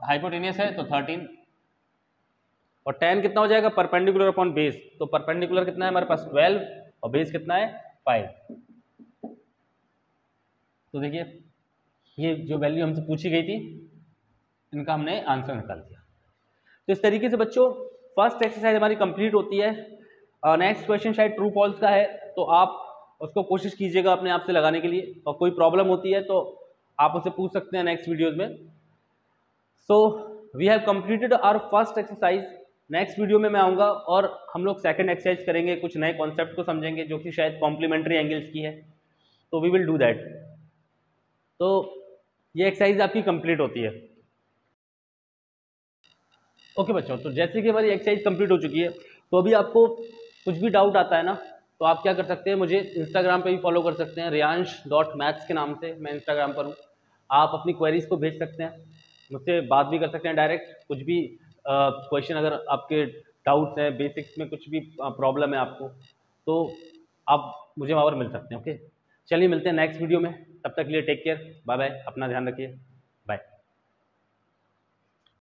हाइपोटेनियस है तो 13, और टेन कितना हो जाएगा परपेंडिकुलर अपॉन बेस, तो परपेंडिकुलर कितना है हमारे पास 12 और बेस कितना है 5। तो देखिए ये जो वैल्यू हमसे पूछी गई थी इनका हमने आंसर निकाल दिया। तो इस तरीके से बच्चों फर्स्ट एक्सरसाइज हमारी कंप्लीट होती है। नेक्स्ट क्वेश्चन शायद ट्रू फॉल्स का है, तो आप उसको कोशिश कीजिएगा अपने आप से लगाने के लिए, और कोई प्रॉब्लम होती है तो आप उससे पूछ सकते हैं नेक्स्ट वीडियोज में। So we have completed our first exercise. Next video में मैं आऊँगा और हम लोग सेकंड एक्सरसाइज करेंगे, कुछ नए कॉन्सेप्ट को समझेंगे जो कि शायद कॉम्प्लीमेंट्री एंगल्स की है, तो वी विल डू दैट। तो ये एक्सरसाइज आपकी कंप्लीट होती है। ओके बच्चों, तो जैसे कि हमारी एक्सरसाइज कंप्लीट हो चुकी है, तो अभी आपको कुछ भी डाउट आता है ना, तो आप क्या कर सकते हैं, मुझे इंस्टाग्राम पे भी फॉलो कर सकते हैं, riyansh.maths के नाम से मैं इंस्टाग्राम पर हूँ। आप अपनी क्वेरीज को भेज सकते हैं, मुझसे बात भी कर सकते हैं डायरेक्ट, कुछ भी क्वेश्चन अगर आपके डाउट्स हैं, बेसिक्स में कुछ भी प्रॉब्लम है आपको, तो आप मुझे वहाँ पर मिल सकते हैं। ओके चलिए मिलते हैं नेक्स्ट वीडियो में, तब तक के लिए टेक केयर, बाय बाय, अपना ध्यान रखिए, बाय।